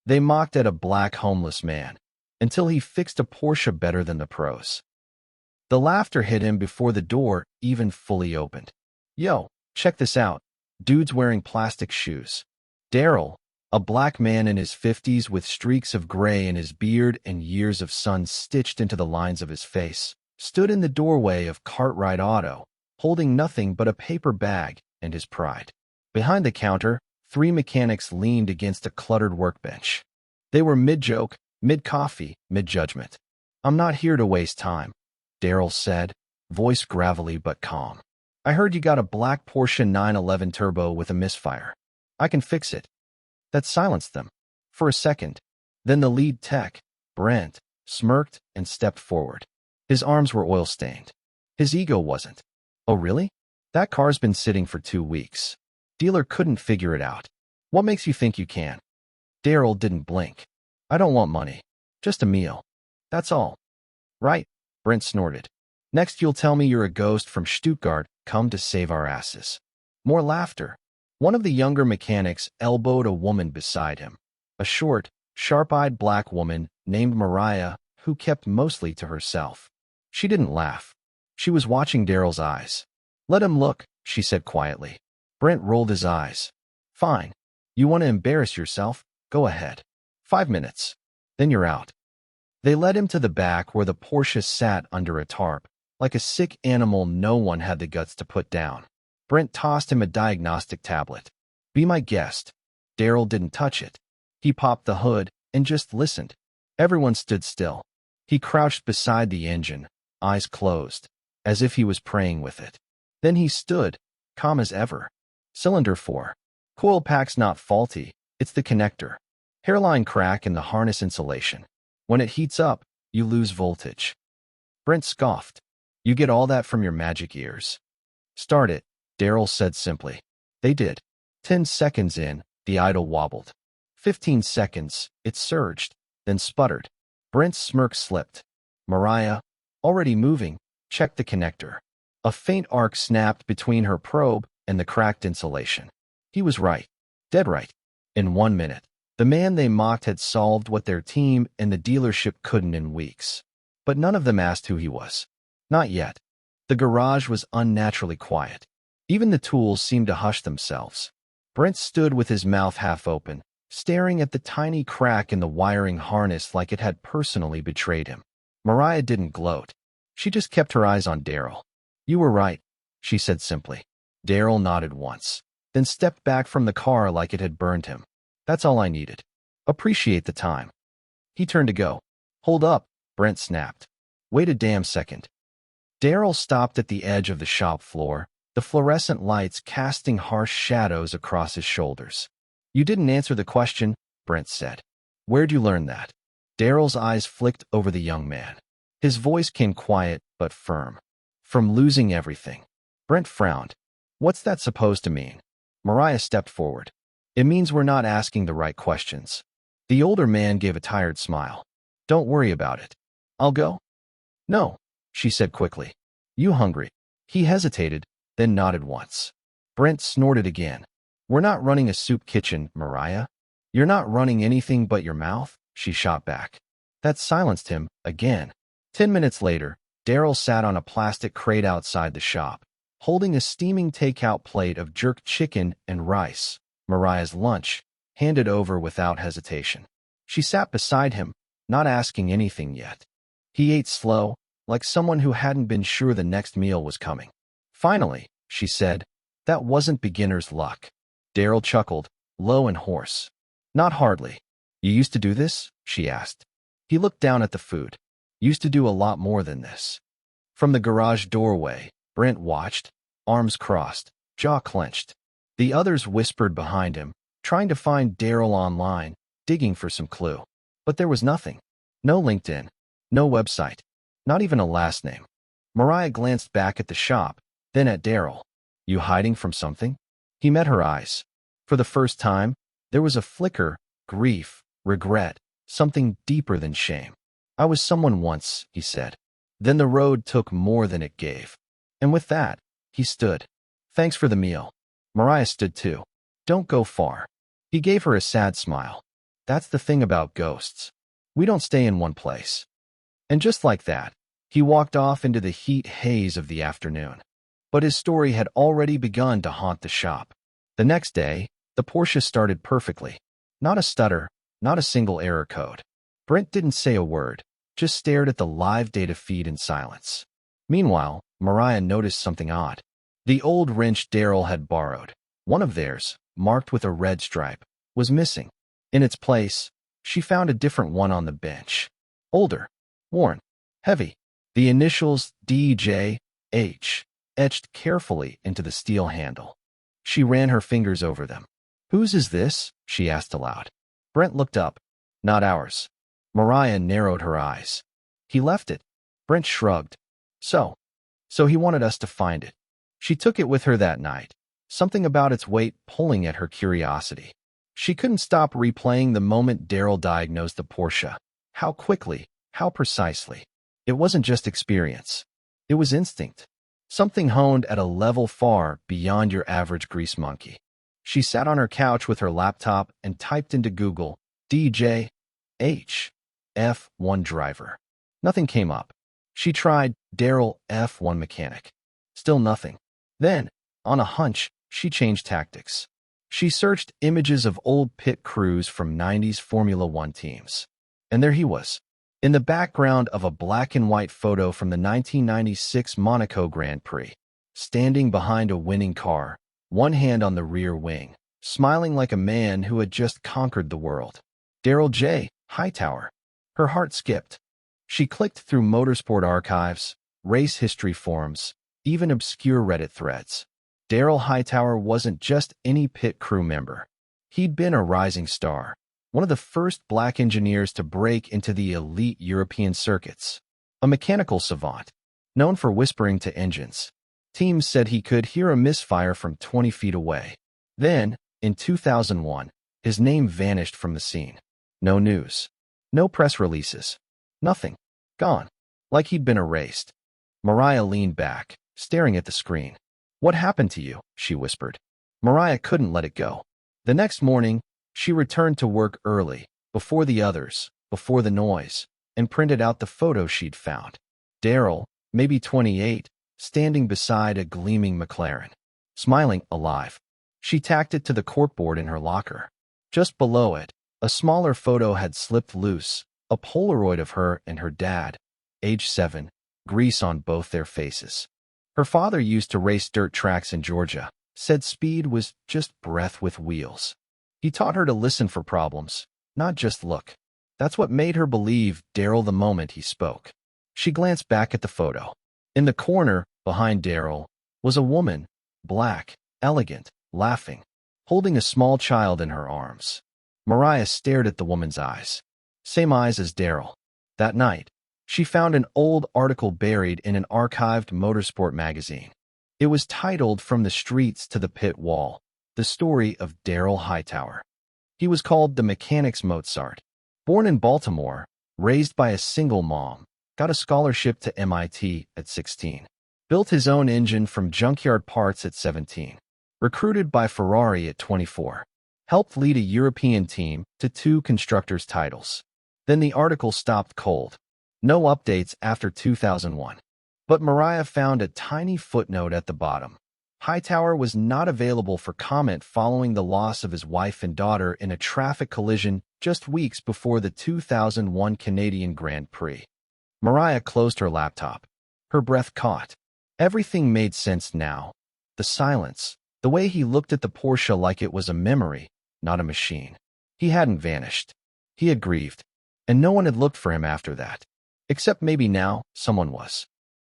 They mocked at a black homeless man until he fixed a Porsche better than the pros. The laughter hit him before the door even fully opened. Yo, check this out. Dude's wearing plastic shoes. Daryl, a black man in his 50s with streaks of gray in his beard and years of sun stitched into the lines of his face, stood in the doorway of Cartwright Auto, holding nothing but a paper bag and his pride. Behind the counter, 3 mechanics leaned against a cluttered workbench. They were mid-joke, mid-coffee, mid-judgment. "I'm not here to waste time," Daryl said, voice gravelly but calm. "I heard you got a black Porsche 911 Turbo with a misfire. I can fix it." That silenced them for a second. Then the lead tech, Brent, smirked and stepped forward. His arms were oil-stained. His ego wasn't. "Oh, really? That car's been sitting for 2 weeks. Dealer couldn't figure it out. What makes you think you can?" Daryl didn't blink. "I don't want money. Just a meal. That's all." "Right," Brent snorted. "Next you'll tell me you're a ghost from Stuttgart come to save our asses." More laughter. One of the younger mechanics elbowed a woman beside him. A short, sharp-eyed black woman named Mariah who kept mostly to herself. She didn't laugh. She was watching Daryl's eyes. "Let him look," she said quietly. Brent rolled his eyes. "Fine. You want to embarrass yourself? Go ahead. 5 minutes. Then you're out." They led him to the back where the Porsche sat under a tarp, like a sick animal no one had the guts to put down. Brent tossed him a diagnostic tablet. "Be my guest." Daryl didn't touch it. He popped the hood and just listened. Everyone stood still. He crouched beside the engine, eyes closed, as if he was praying with it. Then he stood, calm as ever. "Cylinder 4. Coil pack's not faulty, it's the connector. Hairline crack in the harness insulation. When it heats up, you lose voltage." Brent scoffed. "You get all that from your magic ears." "Start it," Daryl said simply. They did. 10 seconds in, the idle wobbled. 15 seconds, it surged, then sputtered. Brent's smirk slipped. Mariah, already moving, checked the connector. A faint arc snapped between her probe and the cracked insulation. He was right. Dead right. In 1 minute, the man they mocked had solved what their team and the dealership couldn't in weeks. But none of them asked who he was. Not yet. The garage was unnaturally quiet. Even the tools seemed to hush themselves. Brent stood with his mouth half open, staring at the tiny crack in the wiring harness like it had personally betrayed him. Mariah didn't gloat. She just kept her eyes on Daryl. "You were right," she said simply. Daryl nodded once, then stepped back from the car like it had burned him. "That's all I needed. Appreciate the time." He turned to go. "Hold up," Brent snapped. "Wait a damn second." Daryl stopped at the edge of the shop floor, the fluorescent lights casting harsh shadows across his shoulders. "You didn't answer the question," Brent said. "Where'd you learn that?" Daryl's eyes flicked over the young man. His voice came quiet but firm. "From losing everything." Brent frowned. "What's that supposed to mean?" Mariah stepped forward. "It means we're not asking the right questions." The older man gave a tired smile. "Don't worry about it. I'll go?" "No," she said quickly. "You hungry?" He hesitated, then nodded once. Brent snorted again. "We're not running a soup kitchen, Mariah." "You're not running anything but your mouth," she shot back. That silenced him, again. 10 minutes later, Daryl sat on a plastic crate outside the shop, holding a steaming takeout plate of jerked chicken and rice, Mariah's lunch, handed over without hesitation. She sat beside him, not asking anything yet. He ate slow, like someone who hadn't been sure the next meal was coming. "Finally," she said, "that wasn't beginner's luck." Daryl chuckled, low and hoarse. "Not hardly. You used to do this?" she asked. He looked down at the food. "Used to do a lot more than this." From the garage doorway, Brent watched, arms crossed, jaw clenched. The others whispered behind him, trying to find Daryl online, digging for some clue. But there was nothing. No LinkedIn. No website. Not even a last name. Mariah glanced back at the shop, then at Daryl. "You hiding from something?" He met her eyes. For the first time, there was a flicker, grief, regret, something deeper than shame. "I was someone once," he said. Then the road took more than it gave. And with that, he stood. "Thanks for the meal." Mariah stood too. "Don't go far." He gave her a sad smile. That's the thing about ghosts. We don't stay in one place. And just like that, he walked off into the heat haze of the afternoon. But his story had already begun to haunt the shop. The next day, the Porsche started perfectly. Not a stutter, not a single error code. Brent didn't say a word, just stared at the live data feed in silence. Meanwhile, Mariah noticed something odd. The old wrench Daryl had borrowed, one of theirs, marked with a red stripe, was missing. In its place, she found a different one on the bench. Older, worn, heavy. The initials D.J.H. etched carefully into the steel handle. She ran her fingers over them. "Whose is this?" she asked aloud. Brent looked up. "Not ours." Mariah narrowed her eyes. "He left it." Brent shrugged. So he wanted us to find it. She took it with her that night, something about its weight pulling at her curiosity. She couldn't stop replaying the moment Daryl diagnosed the Porsche. How quickly, how precisely. It wasn't just experience. It was instinct. Something honed at a level far beyond your average grease monkey. She sat on her couch with her laptop and typed into Google, D.J.H. F1 driver. Nothing came up. She tried Daryl F1 mechanic. Still nothing. Then, on a hunch, she changed tactics. She searched images of old pit crews from 90s Formula One teams. And there he was, in the background of a black and white photo from the 1996 Monaco Grand Prix, standing behind a winning car, one hand on the rear wing, smiling like a man who had just conquered the world. Daryl J. Hightower. Her heart skipped. She clicked through motorsport archives, race history forums, even obscure Reddit threads. Daryl Hightower wasn't just any pit crew member. He'd been a rising star, one of the first black engineers to break into the elite European circuits. A mechanical savant, known for whispering to engines. Teams said he could hear a misfire from 20 feet away. Then, in 2001, his name vanished from the scene. No news. No press releases. Nothing. Gone. Like he'd been erased. Mariah leaned back, staring at the screen. "What happened to you?" she whispered. Mariah couldn't let it go. The next morning, she returned to work early, before the others, before the noise, and printed out the photo she'd found. Daryl, maybe 28, standing beside a gleaming McLaren, smiling, alive. She tacked it to the corkboard in her locker. Just below it, a smaller photo had slipped loose, a Polaroid of her and her dad, age 7, grease on both their faces. Her father used to race dirt tracks in Georgia, said speed was just breath with wheels. He taught her to listen for problems, not just look. That's what made her believe Daryl the moment he spoke. She glanced back at the photo. In the corner, behind Daryl, was a woman, black, elegant, laughing, holding a small child in her arms. Mariah stared at the woman's eyes. Same eyes as Daryl. That night, she found an old article buried in an archived motorsport magazine. It was titled From the Streets to the Pit Wall, the story of Daryl Hightower. He was called the Mechanic's Mozart. Born in Baltimore, raised by a single mom, got a scholarship to MIT at 16. Built his own engine from junkyard parts at 17. Recruited by Ferrari at 24. Helped lead a European team to 2 constructors' titles. Then the article stopped cold. No updates after 2001. But Mariah found a tiny footnote at the bottom. Hightower was not available for comment following the loss of his wife and daughter in a traffic collision just weeks before the 2001 Canadian Grand Prix. Mariah closed her laptop. Her breath caught. Everything made sense now. The silence, the way he looked at the Porsche like it was a memory, not a machine. He hadn't vanished. He had grieved. And no one had looked for him after that. Except maybe now, someone was.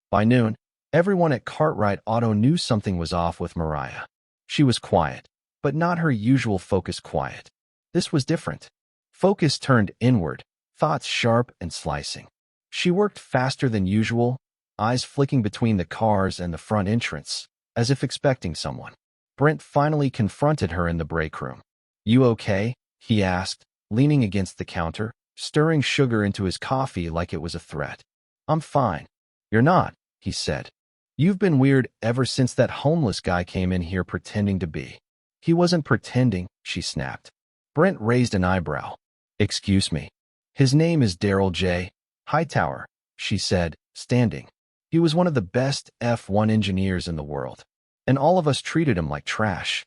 By noon, everyone at Cartwright Auto knew something was off with Mariah. She was quiet, but not her usual focused quiet. This was different. Focus turned inward, thoughts sharp and slicing. She worked faster than usual, eyes flicking between the cars and the front entrance, as if expecting someone. Brent finally confronted her in the break room. "You okay?" he asked, leaning against the counter, stirring sugar into his coffee like it was a threat. "I'm fine." "You're not," he said. "You've been weird ever since that homeless guy came in here pretending to be." "He wasn't pretending," she snapped. Brent raised an eyebrow. Excuse me. His name is Daryl J. Hightower, she said, standing. He was one of the best F1 engineers in the world, and all of us treated him like trash.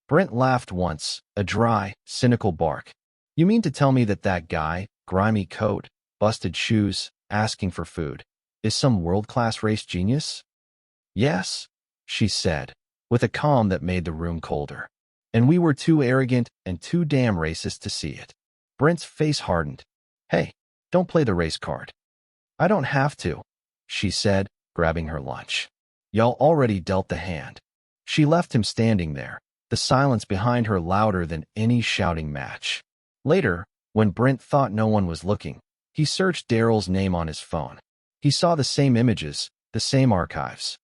Brent laughed once, a dry, cynical bark. You mean to tell me that guy, grimy coat, busted shoes, asking for food, is some world-class race genius? Yes, she said, with a calm that made the room colder. And we were too arrogant and too damn racist to see it. Brent's face hardened. Hey, don't play the race card. I don't have to, she said, grabbing her lunch. Y'all already dealt the hand. She left him standing there, the silence behind her louder than any shouting match. Later, when Brent thought no one was looking, he searched Daryl's name on his phone. He saw the same images, the same archives.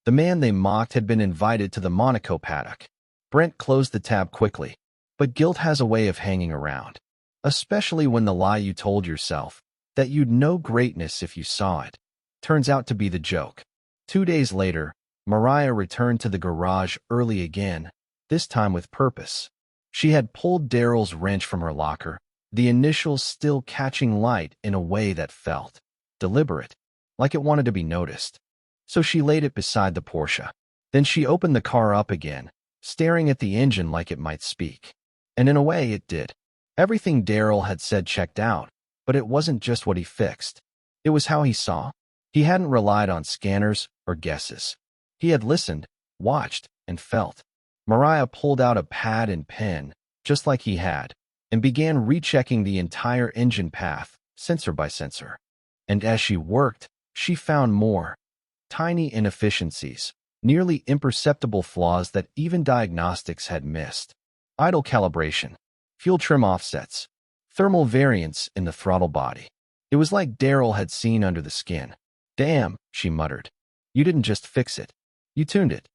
The man they mocked had been invited to the Monaco paddock. Brent closed the tab quickly, but guilt has a way of hanging around, especially when the lie you told yourself, that you'd know greatness if you saw it, turns out to be the joke. 2 days later, Mariah returned to the garage early again, this time with purpose. She had pulled Daryl's wrench from her locker, the initials still catching light in a way that felt deliberate, like it wanted to be noticed. So she laid it beside the Porsche. Then she opened the car up again, staring at the engine like it might speak. And in a way it did. Everything Daryl had said checked out, but it wasn't just what he fixed. It was how he saw. He hadn't relied on scanners or guesses. He had listened, watched, and felt. Mariah pulled out a pad and pen, just like he had, and began rechecking the entire engine path, sensor by sensor. And as she worked, she found more. Tiny inefficiencies, nearly imperceptible flaws that even diagnostics had missed. Idle calibration, fuel trim offsets, thermal variance in the throttle body. It was like Daryl had seen under the skin. Damn, she muttered. You didn't just fix it. You tuned it.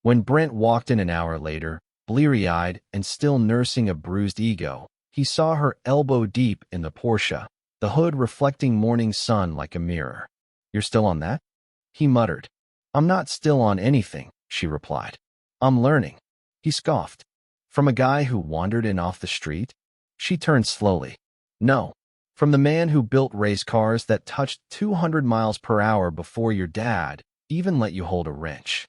When Brent walked in an hour later, bleary-eyed and still nursing a bruised ego, he saw her elbow deep in the Porsche, the hood reflecting morning sun like a mirror. You're still on that? He muttered. I'm not still on anything, she replied. I'm learning. He scoffed. From a guy who wandered in off the street? She turned slowly. No. From the man who built race cars that touched 200 miles per hour before your dad even let you hold a wrench.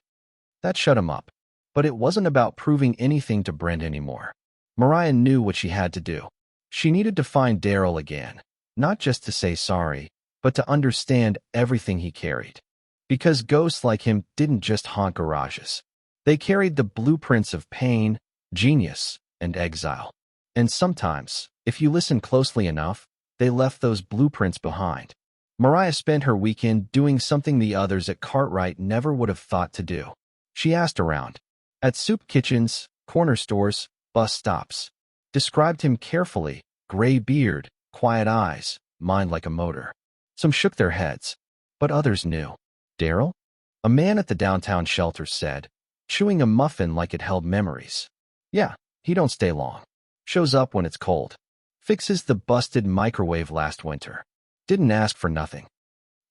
That shut him up. But it wasn't about proving anything to Brent anymore. Mariah knew what she had to do. She needed to find Daryl again, not just to say sorry, but to understand everything he carried. Because ghosts like him didn't just haunt garages. They carried the blueprints of pain, genius, and exile. And sometimes, if you listen closely enough, they left those blueprints behind. Mariah spent her weekend doing something the others at Cartwright never would have thought to do. She asked around. At soup kitchens, corner stores, bus stops. Described him carefully, gray beard, quiet eyes, mind like a motor. Some shook their heads, but others knew. Daryl? A man at the downtown shelter said, chewing a muffin like it held memories. Yeah, he don't stay long. Shows up when it's cold. Fixes the busted microwave last winter. Didn't ask for nothing.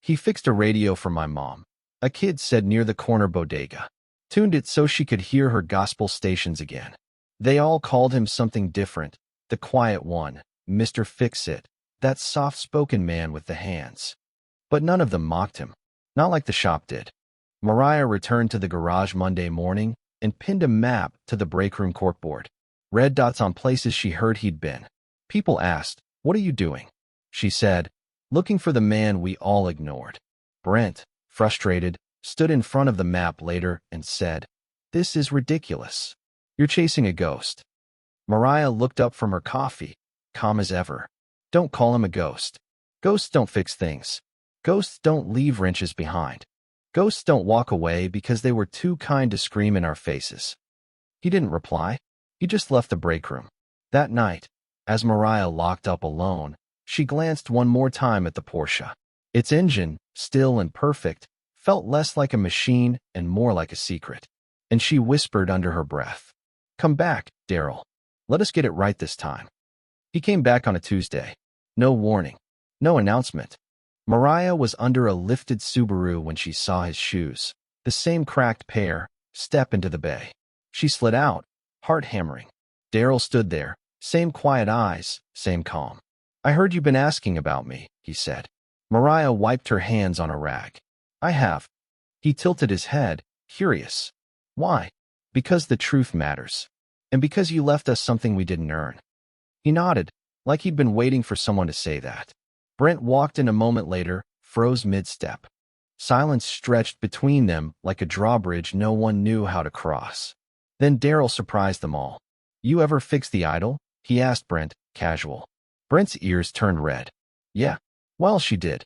He fixed a radio for my mom, a kid said near the corner bodega. Tuned it so she could hear her gospel stations again. They all called him something different, the quiet one, Mr. Fix-It, that soft-spoken man with the hands. But none of them mocked him, not like the shop did. Mariah returned to the garage Monday morning and pinned a map to the breakroom corkboard. Red dots on places she heard he'd been. People asked, "What are you doing?" She said, "Looking for the man we all ignored." Brent, frustrated, stood in front of the map later and said, "This is ridiculous. You're chasing a ghost." Mariah looked up from her coffee, calm as ever. Don't call him a ghost. Ghosts don't fix things. Ghosts don't leave wrenches behind. Ghosts don't walk away because they were too kind to scream in our faces. He didn't reply. He just left the break room. That night, as Mariah locked up alone, she glanced one more time at the Porsche. Its engine, still and perfect, felt less like a machine and more like a secret. And she whispered under her breath, "Come back, Daryl. Let us get it right this time." He came back on a Tuesday. No warning. No announcement. Mariah was under a lifted Subaru when she saw his shoes. The same cracked pair, step into the bay. She slid out, heart hammering. Daryl stood there, same quiet eyes, same calm. I heard you've been asking about me, he said. Mariah wiped her hands on a rag. I have. He tilted his head, curious. Why? Because the truth matters. And because you left us something we didn't earn. He nodded, like he'd been waiting for someone to say that. Brent walked in a moment later, froze mid-step. Silence stretched between them like a drawbridge no one knew how to cross. Then Daryl surprised them all. You ever fix the idol? He asked Brent, casual. Brent's ears turned red. Yeah. Well, she did.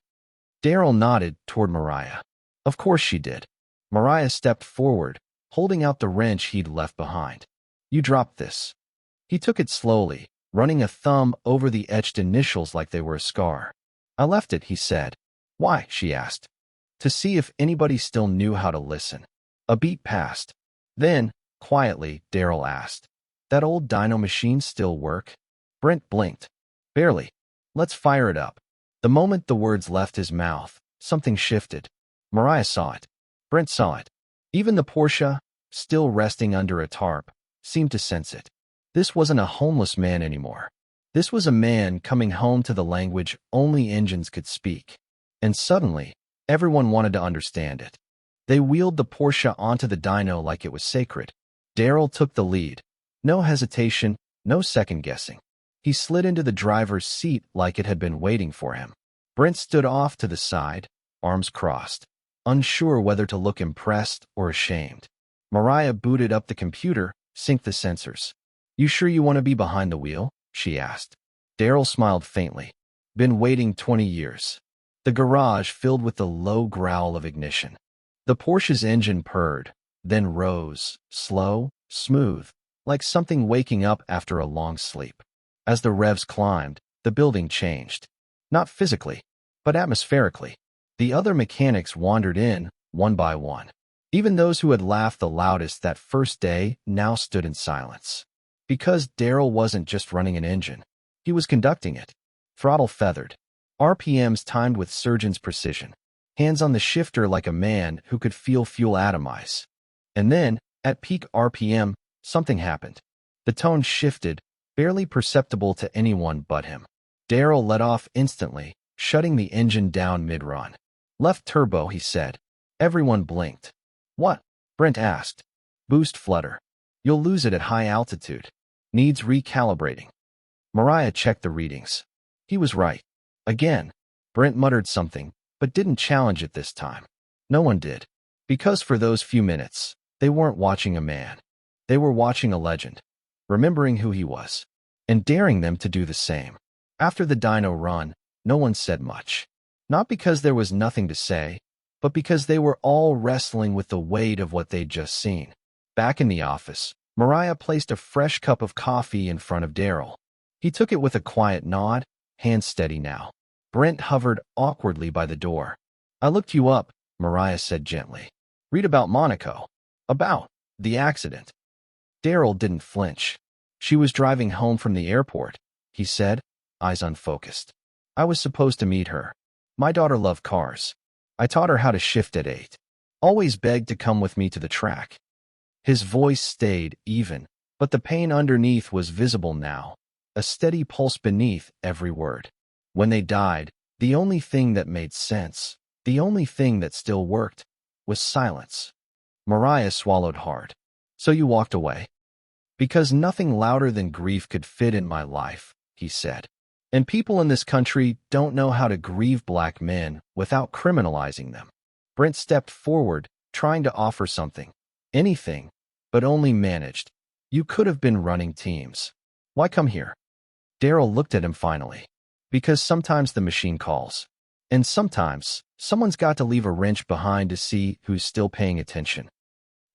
Daryl nodded toward Mariah. Of course she did. Mariah stepped forward, holding out the wrench he'd left behind. You dropped this. He took it slowly, running a thumb over the etched initials like they were a scar. I left it, he said. Why? She asked. To see if anybody still knew how to listen. A beat passed. Then, quietly, Daryl asked, that old dyno machine still work? Brent blinked. Barely. Let's fire it up. The moment the words left his mouth, something shifted. Mariah saw it. Brent saw it. Even the Porsche, still resting under a tarp, seemed to sense it. This wasn't a homeless man anymore. This was a man coming home to the language only engines could speak. And suddenly, everyone wanted to understand it. They wheeled the Porsche onto the dyno like it was sacred. Daryl took the lead. No hesitation, no second-guessing. He slid into the driver's seat like it had been waiting for him. Brent stood off to the side, arms crossed, unsure whether to look impressed or ashamed. Mariah booted up the computer, synced the sensors. You sure you want to be behind the wheel? She asked. Daryl smiled faintly. Been waiting 20 years. The garage filled with the low growl of ignition. The Porsche's engine purred, then rose, slow, smooth, like something waking up after a long sleep. As the revs climbed, the building changed. Not physically, but atmospherically. The other mechanics wandered in, one by one. Even those who had laughed the loudest that first day now stood in silence. Because Daryl wasn't just running an engine. He was conducting it. Throttle feathered. RPMs timed with surgeon's precision. Hands on the shifter like a man who could feel fuel atomize. And then, at peak RPM, something happened. The tone shifted, barely perceptible to anyone but him. Daryl let off instantly, shutting the engine down mid-run. Left turbo, he said. Everyone blinked. What? Brent asked. Boost flutter. You'll lose it at high altitude. Needs recalibrating. Mariah checked the readings. He was right. Again. Brent muttered something, but didn't challenge it this time. No one did. Because for those few minutes, they weren't watching a man. They were watching a legend, remembering who he was, and daring them to do the same. After the dyno run, no one said much. Not because there was nothing to say, but because they were all wrestling with the weight of what they'd just seen. Back in the office, Mariah placed a fresh cup of coffee in front of Daryl. He took it with a quiet nod, hands steady now. Brent hovered awkwardly by the door. I looked you up, Mariah said gently. Read about Monaco. About the accident. Daryl didn't flinch. She was driving home from the airport, he said, eyes unfocused. I was supposed to meet her. My daughter loved cars. I taught her how to shift at 8. Always begged to come with me to the track. His voice stayed even, but the pain underneath was visible now, a steady pulse beneath every word. When they died, the only thing that made sense, the only thing that still worked, was silence. Mariah swallowed hard. So you walked away? Because nothing louder than grief could fit in my life, he said. And people in this country don't know how to grieve black men without criminalizing them. Brent stepped forward, trying to offer something. Anything, but only managed. You could have been running teams. Why come here? Daryl looked at him finally. Because sometimes the machine calls. And sometimes, someone's got to leave a wrench behind to see who's still paying attention.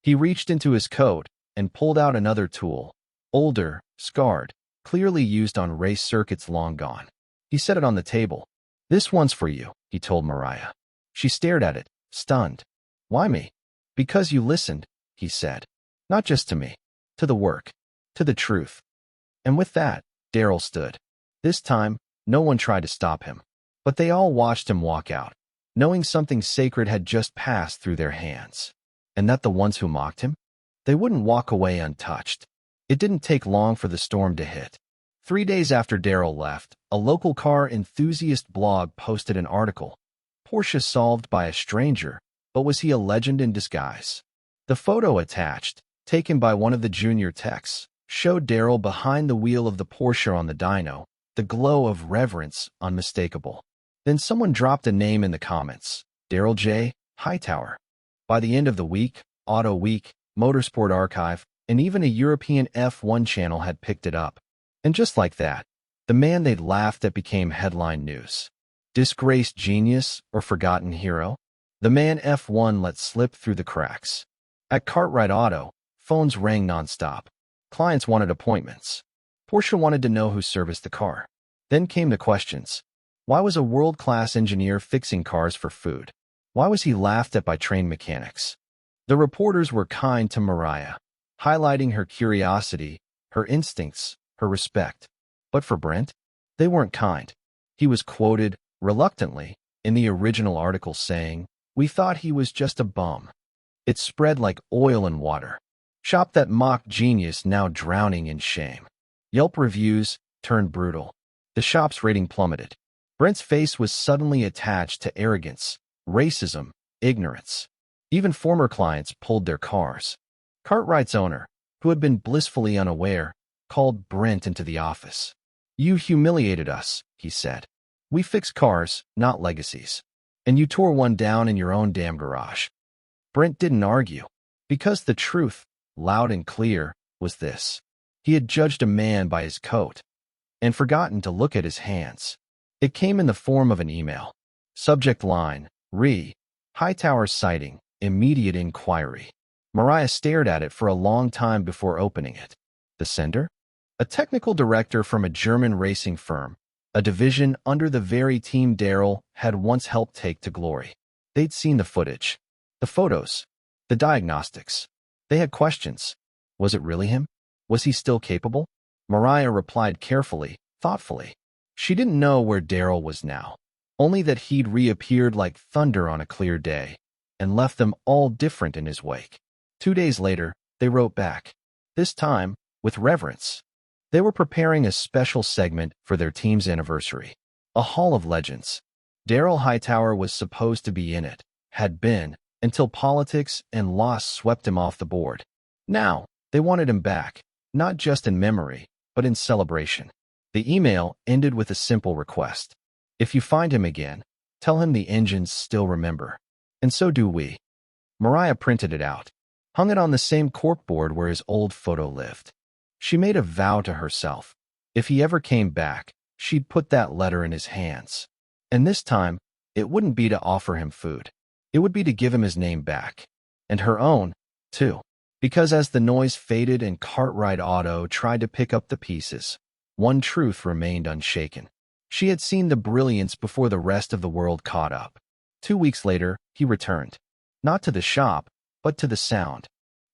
He reached into his coat and pulled out another tool. Older, scarred, clearly used on race circuits long gone. He set it on the table. This one's for you, he told Mariah. She stared at it, stunned. Why me? Because you listened, he said. Not just to me. To the work. To the truth. And with that, Daryl stood. This time, no one tried to stop him. But they all watched him walk out, knowing something sacred had just passed through their hands. And that the ones who mocked him? They wouldn't walk away untouched. It didn't take long for the storm to hit. 3 days after Daryl left, a local car enthusiast blog posted an article. Porsche solved by a stranger, but was he a legend in disguise? The photo attached, taken by one of the junior techs, showed Daryl behind the wheel of the Porsche on the dyno, the glow of reverence unmistakable. Then someone dropped a name in the comments, Daryl J. Hightower. By the end of the week, Auto Week, Motorsport Archive, and even a European F1 channel had picked it up. And just like that, the man they'd laughed at became headline news. Disgraced genius or forgotten hero? The man F1 let slip through the cracks. At Cartwright Auto, phones rang nonstop. Clients wanted appointments. Porsche wanted to know who serviced the car. Then came the questions. Why was a world-class engineer fixing cars for food? Why was he laughed at by trained mechanics? The reporters were kind to Mariah, highlighting her curiosity, her instincts, her respect. But for Brent, they weren't kind. He was quoted, reluctantly, in the original article saying, "We thought he was just a bum." It spread like oil in water. Shop that mock genius now drowning in shame. Yelp reviews turned brutal. The shop's rating plummeted. Brent's face was suddenly attached to arrogance, racism, ignorance. Even former clients pulled their cars. Cartwright's owner, who had been blissfully unaware, called Brent into the office. "You humiliated us," he said. "We fix cars, not legacies. And you tore one down in your own damn garage." Brent didn't argue, because the truth, loud and clear, was this. He had judged a man by his coat and forgotten to look at his hands. It came in the form of an email. Subject line, Hightower sighting, immediate inquiry. Mariah stared at it for a long time before opening it. The sender? A technical director from a German racing firm, a division under the very team Daryl had once helped take to glory. They'd seen the footage, the photos, the diagnostics. They had questions. Was it really him? Was he still capable? Mariah replied carefully, thoughtfully. She didn't know where Daryl was now, only that he'd reappeared like thunder on a clear day and left them all different in his wake. 2 days later, they wrote back, this time with reverence. They were preparing a special segment for their team's anniversary, a Hall of Legends. Daryl Hightower was supposed to be in it, had been, until politics and loss swept him off the board. Now, they wanted him back, not just in memory, but in celebration. The email ended with a simple request. If you find him again, tell him the engines still remember. And so do we. Mariah printed it out, hung it on the same corkboard where his old photo lived. She made a vow to herself. If he ever came back, she'd put that letter in his hands. And this time, it wouldn't be to offer him food. It would be to give him his name back. And her own, too. Because as the noise faded and Cartwright Auto tried to pick up the pieces, one truth remained unshaken. She had seen the brilliance before the rest of the world caught up. 2 weeks later, he returned. Not to the shop, but to the sound.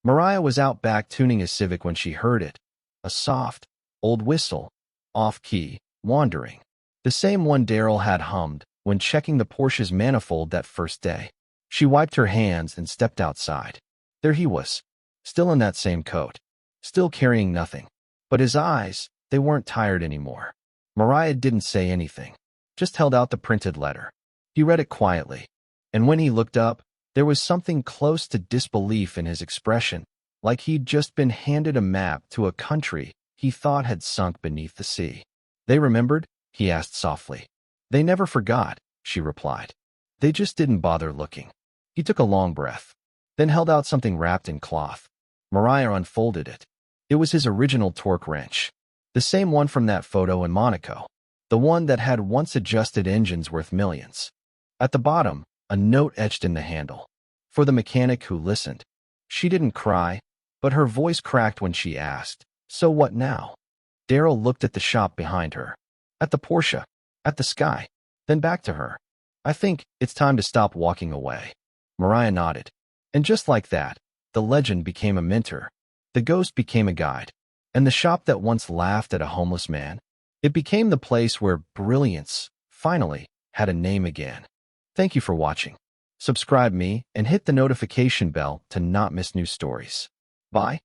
Mariah was out back tuning a Civic when she heard it. A soft, old whistle, off-key, wandering. The same one Daryl had hummed when checking the Porsche's manifold that first day. She wiped her hands and stepped outside. There he was, still in that same coat, still carrying nothing. But his eyes, they weren't tired anymore. Mariah didn't say anything, just held out the printed letter. He read it quietly, and when he looked up, there was something close to disbelief in his expression, like he'd just been handed a map to a country he thought had sunk beneath the sea. They remembered? He asked softly. They never forgot, she replied. They just didn't bother looking. He took a long breath, then held out something wrapped in cloth. Mariah unfolded it. It was his original torque wrench. The same one from that photo in Monaco. The one that had once adjusted engines worth millions. At the bottom, a note etched in the handle. For the mechanic who listened. She didn't cry, but her voice cracked when she asked, "So what now?" Daryl looked at the shop behind her. At the Porsche. At the sky. Then back to her. "I think it's time to stop walking away." Mariah nodded. And just like that, the legend became a mentor. The ghost became a guide. And the shop that once laughed at a homeless man, it became the place where brilliance, finally, had a name again. Thank you for watching. Subscribe me and hit the notification bell to not miss new stories. Bye.